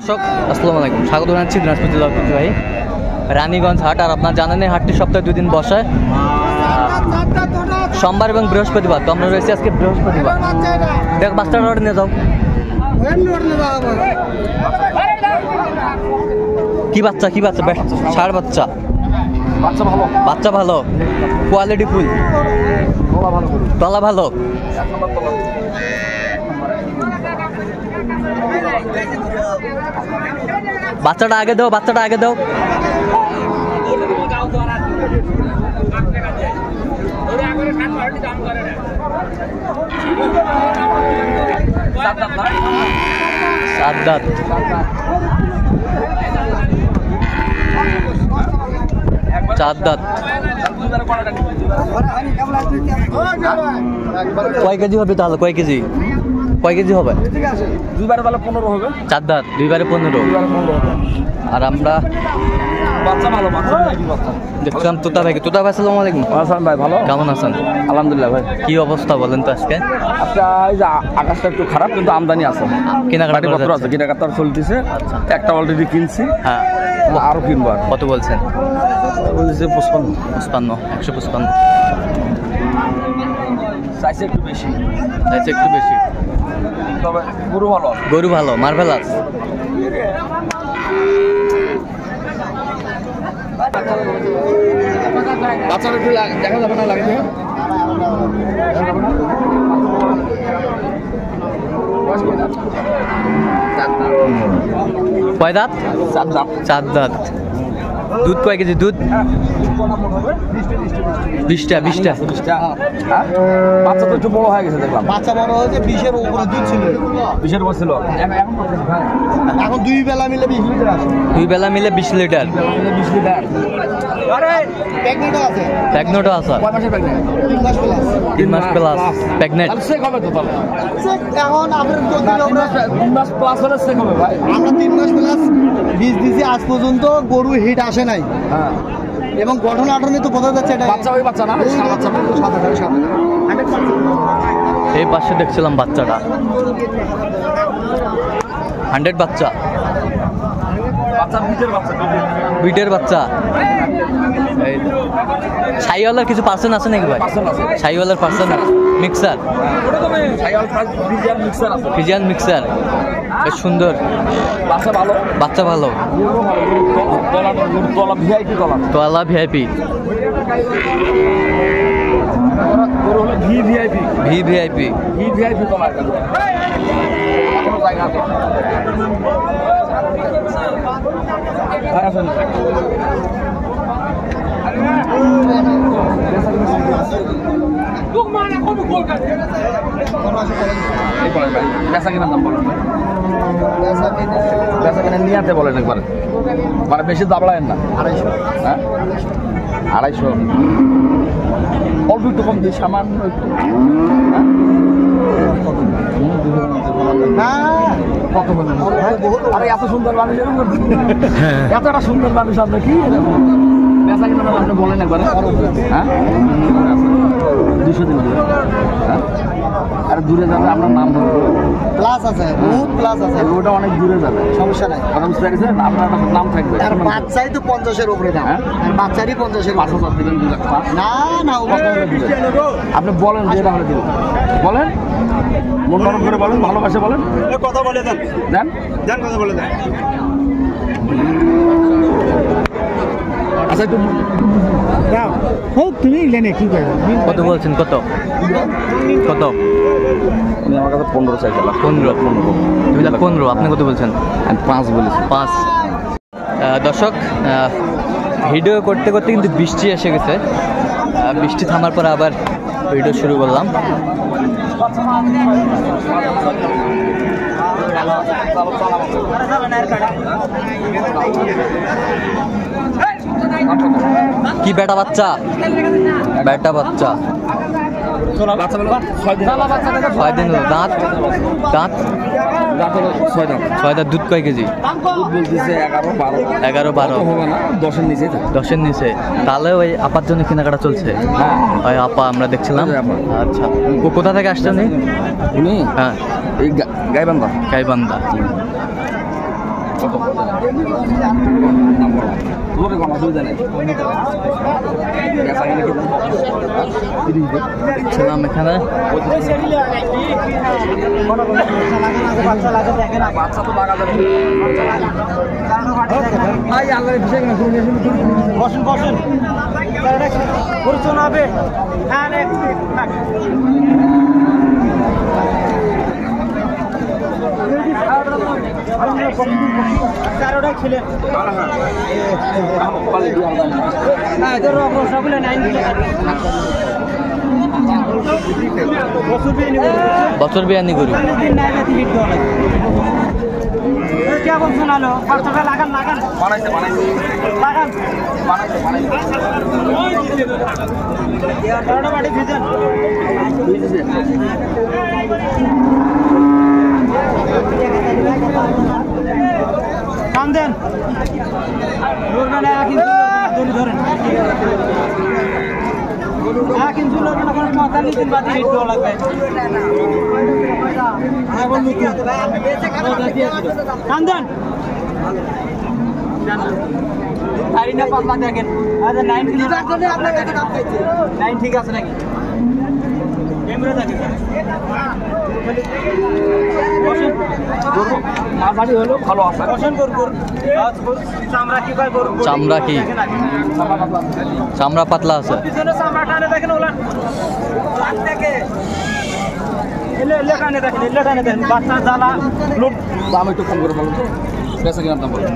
দর্শক আসসালামু আলাইকুম, স্বাগত জানাচ্ছি দিনাজপুর জেলা ঐতিহ্যবাহী রানীগঞ্জ হাট। আর আপনার জানেন এই হাটটি সপ্তাহে 2 দিন বসে, সোমবার এবং বৃহস্পতিবার। তো আমরা রয়েছি আজকে বৃহস্পতিবার। দেখ বাচ্চা রোড নিয়ে যাও। কি বাচ্চা ষাঁড় বাচ্চা, বাচ্চা ভালো, কোয়ালিটি ফুল, তলা ভালো। বাচ্চাটা আগে দাও, বাচ্চাটা আগে দাও। সাত দাঁত, চার দাঁত। কয় কেজি হবে তাহলে? কয় কেজি হবে? 15 হবে। চার দাঁত, 2 15। আর আমরা দেখলাম তোতা ভাই। তোতা ভাই আসসালামু আলাইকুম। ভাই ভালো, কেমন আছেন? আলহামদুলিল্লাহ ভাই। কি অবস্থা বলেন তো আজকে? আকাশটা একটু খারাপ, কিন্তু আমদানি আছে, কেনাকাটা আছে, কেনাকাটা চলতেছে। একটা অলরেডি কিনছি, হ্যাঁ আরো কিনবো। কত বলছেন? বলছে 55, 155। চাইছে একটু বেশি, তবে গরু ভালো, মার্ভেলাস। বাচ্চারা একটু দেখা যাবে না? লাগে কয় দাঁত? চার দাঁত। দুধ কয় কেজি? দুধ 20টা। বাচ্চা তো একটু বড় হয়ে গেছে, দেখলাম। বাচ্চা বড় হয়েছে, 20-এর উপরে দুধ ছিল। 20-এর উপর ছিল। এখন 2 বেলা মিলে 20 লিটার আসে। 2 বেলা মিলে 20 লিটার। প্রেগনেন্টও আছে। প্রেগনেন্টও আছে। কয় মাসের প্রেগনেন্ট? 3 মাস প্লাস প্রেগনেন্ট। সে কবে তো তাহলে? এখন আমরা 3 মাস প্লাস হলে সে কবে ভাই? আমরা 3 মাস প্লাস বীজ দিছি। আজ পর্যন্ত গরু হিট আসে নাই। হ্যাঁ, এবং গঠন আঠনে তো বোঝা যাচ্ছে এটা বাচ্চা ওই বাচ্চা না? এই পাশে দেখছিলাম বাচ্চাটা 100 বাচ্চা, বিটের বাচ্চা। সাইওয়ালার কিছু পার্সেন্ট আছে নাকি ভাই? সাইওয়ালার পার্সেন্ট মিক্সার, ফিজিয়ান মিক্সার। বেশ সুন্দর, বাচ্চা ভালো, তোলা ভিআইপি। ভিভিআইপি নিয়াতে বলেন একবার, মানে বেশি দাবড়ায় না। 250 অল্প একটু কম দিয়ে, সামান্য একটু। কত বলেন? আরে এত সুন্দর মানুষ, এত একটা সুন্দর মানুষ, আপনি কি বেচা কিনা আপনি বলেন একবার? হ্যাঁ, 200 দিন। হ্যাঁ, আর দূরে যাবে, আপনার নাম প্লাস আছে, বহুত প্লাস আছে। ওটা অনেক দূরে যাবে, সমস্যা নাই। কথা বুঝতে পেরেছেন? আপনার নাম থাকবে। আর বাচ্চাই তো 50-এর উপরে দাম। আর বাচ্চারই 50-এর। 5,000 দিবেন, 2 লাখ। না আপনি বলেন যে এটা হলে দিব, বলেন, মন নরম করে বলেন, ভালোবাসে বলেন, কথা বলে দেন, কথা বলে দেন। আচ্ছা, একটু তুমি লেনে কি করবে? কত বলছেন? কত আমার কাছে 15 চাইছিলাম। 15 আপনি কত বলছেন? 5 বলেছি। 5। দর্শক, ভিডিও করতে করতে কিন্তু বৃষ্টি এসে গেছে। বৃষ্টি থামার পরে আবার ভিডিও শুরু করলাম। কি বেটা বাচ্চা? 6 দিন হলো। দাঁত 6 দাঁত। দুধ কয় কেজি? বলতেছে 11-12 হবে না, 10-এর নিচে। 10-এর নিচে। তাহলে ওই আপার জন্য কেনাকাটা চলছে। হ্যাঁ, ওই আপা আমরা দেখছিলাম। আচ্ছা, কোথা থেকে আসছেন উনি? উনি হ্যাঁ, এই গাইবান্ধা। দেখছিলাম এখানে বসেন বসেন পরিচয় হবে ছিলেন বছর বিয়ানি করি কেমন শোনালো খরচাটা লাগান লাগান লাগান বাড়ি ভিজেন কান দেন ধরেন কিন্তু পঁয়তাল্লিশ দিন বাদে হিট দেওয়া লাগবে কান দেন দেখেন আচ্ছা 9 কিলো 9 ঠিক আছে নাকি ক্যামেরা দেখেন মাঝারি হলো ভালো আছে বসেন করুন চামড়া কি কয় করুন চামড়া কি চামড়া পাতলা আছে পিছনে চামড়া টানে দেখেন ওলা লাগ থেকে এলে টানে দেখেন বাচ্চা জ্বালা লোক দাম একটু কম করে বলুন তো বেচা কেনার দাম বলুন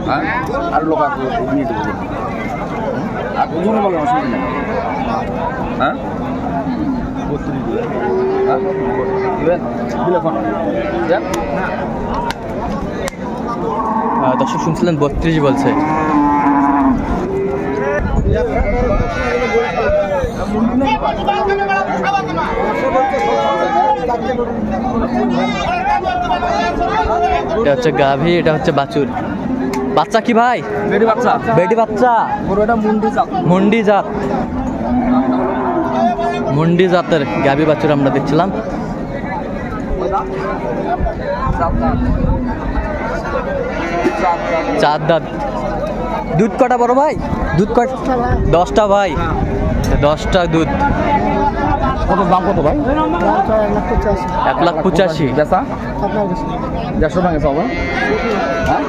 হ্যাঁ আর লোক আর নিয়ে দেবো আর ওজনে বলেন অসুবিধা নেই হ্যাঁ 32 দিবেন হ্যাঁ দিবেন দিলে ফোন দেন দর্শক শুনছিলেন 32 বলছে এটা হচ্ছে গাভী এটা হচ্ছে বাছুর বাচ্চা কি ভাই বেটি বাচ্চা পুরো এটা মুন্ডি জাতের গাভী বাছুর আমরা দেখছিলাম চার দাঁত দুধ কটা বড় ভাই দুধ কটা 10টা ভাই 10টা দুধ কত দাম কত ভাই 1,85,000 বেচা 150 টাকা পাবো হ্যাঁ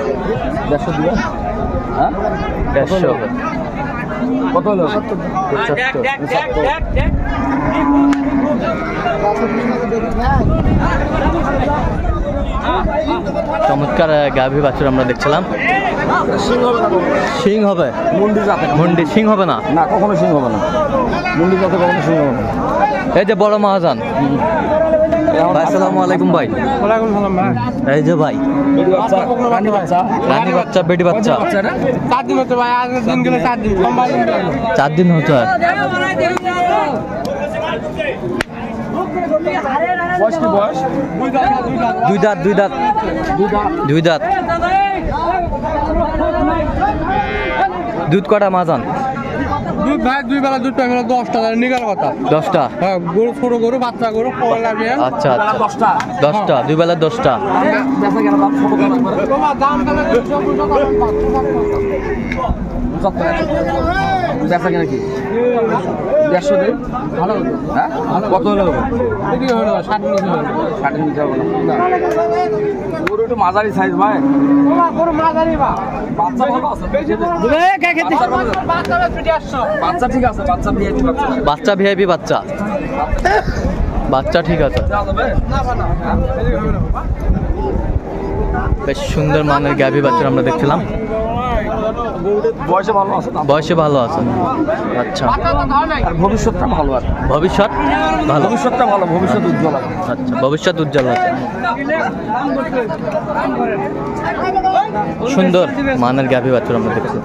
150 দিবেন হ্যাঁ 150 কত হলো 75 চমৎকার গাভী বাছুর আমরা দেখছিলাম সিং হবে মুন্ডি সিং হবে না না কখনো সিং হবে না মুন্ডি যাতে কখনো সিং হবে না এই যে বড় মহাজন ভাই আসসালামু আলাইকুম ভাই ওয়ালাইকুম সালাম ভাই এই যে ভাই বেটি বাচ্চা রানী বাচ্চা বেটি বাচ্চা 4 দিন হচ্ছে ভাই আজ দিন গেলে 4 দিন 4 দিন হচ্ছে বয়স কি বয়স দুই দাঁত দুধ কটা মাজান দুধ ভাই দুই বেলা দুধ পাইবে 10 টাকা নিগার কথা 10টা হ্যাঁ গরু ছোট গরু বাচ্চা গরু খাওয়া লাগে আচ্ছা 10টা দুই বেলা 10টা বেচা কেনা দাম ছোট করে তোমার দাম তাহলে বেচা কেনা কি 150 দিন ভালো হ্যাঁ কত হলো কি হলো 60 নিতে হবে না গরু একটু মাঝারি সাইজ ভাই গরু মাঝারি বা বাচ্চা ভালো আছে বাচ্চা ঠিক আছে বাচ্চা ভিআইপি বাচ্চা ঠিক আছে বেশ সুন্দর মানের গাভী বাচ্চা আমরা দেখছিলাম বয়সে ভালো আছে আচ্ছা আর ভবিষ্যৎটা ভালো আছে ভবিষ্যৎ উজ্জ্বল আছে আচ্ছা ভবিষ্যৎ উজ্জ্বল আছে সুন্দর মানের গাভী বাছুর আমরা দেখছিলাম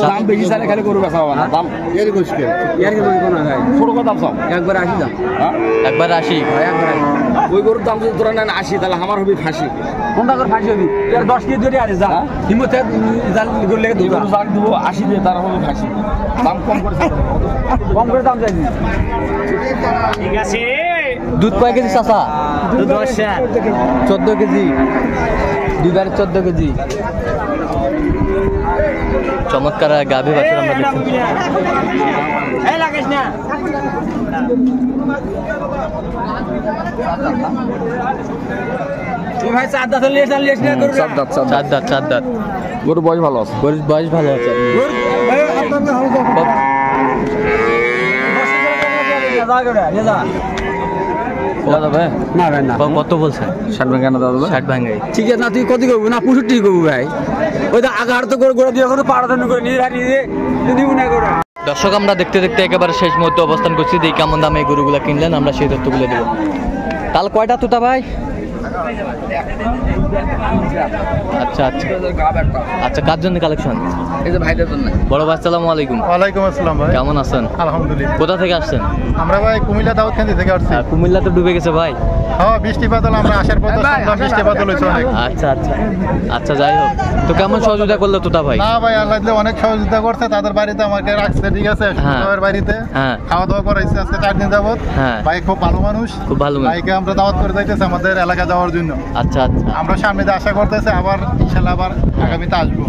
দাম বেশি চাইলে খালি গরু বেচা হবে না দাম ছোট কথা দাম সব একবার 80 ওই গরুর দাম যদি তোরা নেন 80 তাহলে আমার হবে ফাঁসি। কোনটা করে ফাঁসি হবি? এর 10 কেজি ধরে আরে যা হিমতে জাল গরু লেগে দুই গরু জাল দেবো 80 দিয়ে তার হবে ফাঁসি। দাম কম করে দাম চাইছি। ঠিক আছে দুধ কয় কেজি চাচা? দুধ 14 কেজি, দুইবারে 14 কেজি। চমৎকার গাভী বাছুর আমরা দেখছি। এই লাগাইস না তুই ভাই 4 দাঁত লিয়ে না গরু 4 দাঁত। 4 দাঁত। গরু বয়স ভালো আছে। গরুর বয়স ভালো আছে। কত বলছেন? 60 ভাঙা না দাদা? 60 ভাঙাই। ঠিক আছে না, তুই কত করবি না 65 করবি ভাই। ওই তো আগার তো গরু দিয়ে করে পাড়ানো করে নিজে নিব না করে। দর্শক আমরা দেখতে দেখতে একেবারে শেষ মুহূর্তে অবস্থান করছি। দেখি কেমন দামে এই গরুগুলো কিনলেন, আমরা সেই তথ্যগুলো দেবো। তাল কয়টা তুতা ভাই? আচ্ছা আচ্ছা আচ্ছা, কার জন্য কালেকশন? এই যে ভাইদের জন্য। বড় ভাই আসসালামু আলাইকুম। ওয়ালাইকুম আসসালাম ভাই। কেমন আছেন? আলহামদুলিল্লাহ। কোথা থেকে আসছেন? আমরা ভাই কুমিল্লা দাউদকান্দি থেকে আসছি। কুমিল্লা তো ডুবে গেছে ভাই। হ্যাঁ, বৃষ্টিপাত হলো, আমরা আসার পথে শুনলাম বৃষ্টিপাত হয়েছে অনেক। আচ্ছা আচ্ছা আচ্ছা, যাই হোক, তো কেমন সহযোগিতা করলো তোতা ভাই? না ভাই, আল্লাহ দিলে অনেক সহযোগিতা করছে। তাদের বাড়িতে আমাকে রাখছে, ঠিক আছে, সবার বাড়িতে খাওয়া দাওয়া করাইছে আজকে 4 দিন যাবত। ভাই খুব ভালো মানুষ, খুব ভালো মানুষ। ভাইকে আমরা দাওয়াত করে যাইতেছি আমাদের এলাকা যাওয়ার জন্য। আচ্ছা আচ্ছা, আমরা সামনে দিয়ে আশা করতেছি আবার ইনশাআল্লাহ আবার আগামীতে আসবো।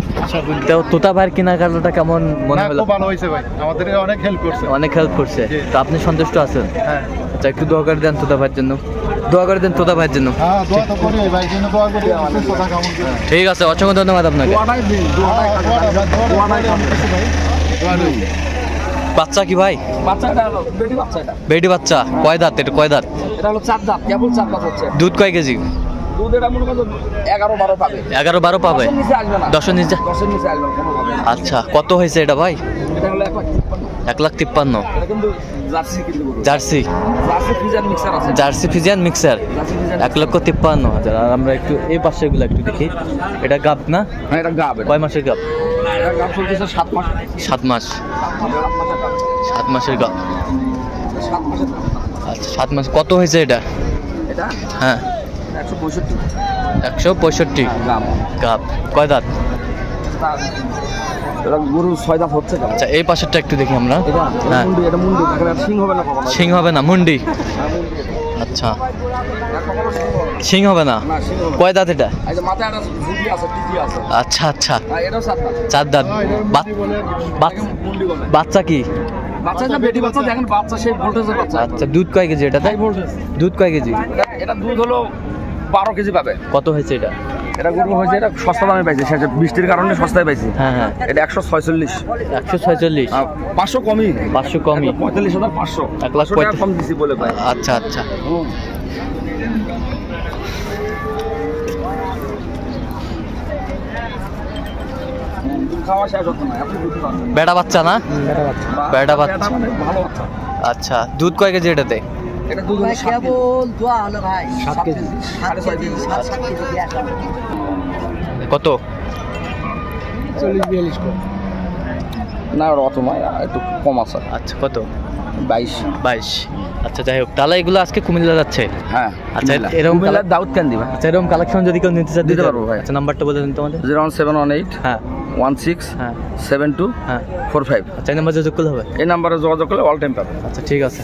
তো তোতা ভাইয়ের কেনাকাটাটা কেমন মনে হলো? খুব ভালো হয়েছে ভাই, আমাদের অনেক হেল্প করছে। অনেক হেল্প করছে, তো আপনি সন্তুষ্ট আছেন? হ্যাঁ। আচ্ছা, একটু দোয়া করে দেন তোতা ভাইয়ের জন্য, দোয়া করে দেন তোতা ভাইয়ের জন্য। হ্যাঁ, দোয়া তো করি ভাই, জন্য দোয়া করি। কথা কেমন? ঠিক আছে, অসংখ্য ধন্যবাদ আপনাকে। বাচ্চা কি ভাই? বাচ্চাটা হলো বেটি বাচ্চা। এটা বেটি বাচ্চা। কয় দাঁত? এটা কয় দাঁত? এটা হলো 4 দাঁত, কেবল 4 দাঁত হচ্ছে। দুধ কয় কেজি? দুধ এটা মনে করো 11-12 পাবে। 11-12 পাবে? নিচে আসবে না। 10-এর নিচে? 10-এর নিচে আসবে না কোনো ভাবে। আচ্ছা, কত হয়েছে এটা ভাই? এটা হলো 1,53,000। 1,53,000। এটা কিন্তু জার্সি কিন্তু গরু। জার্সি? জার্সি ফ্রিজিয়ান মিক্সার আছে। Jersey Friesian mixer 1,53,000। আর আমরা একটু এই পাশের গুলো একটু দেখি। এটা গাব না? হ্যাঁ, এটা গাব। কয় মাসের গাব? এটা গাব চলতেছে 7 মাস। 7 মাস। 7 মাসের গাব। 7 মাসের গাব। আচ্ছা, 7 মাস। কত হয়েছে এটা? এটা হ্যাঁ, 165। 165 গাব। গাব। কয় দাঁত? এটা গরু 6 দাঁত হচ্ছে। আচ্ছা, এই পাশেরটা একটু দেখি আমরা। হ্যাঁ, মুন্ডি। এটা মুন্ডি, দেখেন সিং হবে না কখনো। সিং হবে না? মুন্ডি। আচ্ছা, সিং হবে না? না, সিং হবে। কয় দাঁত এটা? এই যে মাথায় একটা ঝুঁকি আছে, টিকি আছে। আচ্ছা আচ্ছা, আর এটাও 7 দাঁত। 4 দাঁত। মুন্ডি বলে। বাচ্চা কি? বাচ্চা না, বেটি বাচ্চা। দেখেন বাচ্চা সেই ভোল্টেজের বাচ্চা। আচ্ছা, দুধ কয় কেজি এটাতে? High voltage. দুধ কয় কেজি? এটা দুধ হলো 12 কেজি পাবে। কত হয়েছে এটা? এটা গরু হয়েছে, এটা সস্তা দামে পাইছে, সেটা বৃষ্টির কারণে সস্তায় পাইছি। হ্যাঁ হ্যাঁ, এটা 146। 146। 500 কমই। 500 কমই। 45,500। 1,45,000 টাকা কম দিছি বলে ভাই। আচ্ছা আচ্ছা, খাওয়া শেষ হতো না, আপনি বুঝতে পারছেন। বেটা বাচ্চা না? বেটা বাচ্চা। মানে ভালো বাচ্চা। আচ্ছা, দুধ কয় কেজি এটাতে? এটা দুধ হলো 7 কেজি। 7 কেজি। 6.5 কেজি। কত? 40-42 না, অত নয়, একটু কম আছে। আচ্ছা, কত? 22। আচ্ছা, যাই হোক, তাহলে এগুলো আজকে কুমিল্লা যাচ্ছে? হ্যাঁ। আচ্ছা, এরকম দাউদকান্দি ভাই। আচ্ছা, এরকম কালেকশন যদি কেউ নিতে চায় দিতে পারবো ভাই। আচ্ছা, নাম্বারটা বলে দিন তোমাদের। 01718 হ্যাঁ 16 হ্যাঁ 72 হ্যাঁ 45। আচ্ছা, এই নাম্বার যোগাযোগ করলে হবে? এই নাম্বারে যোগাযোগ করলে অল টাইম পাবে। আচ্ছা, ঠিক আছে।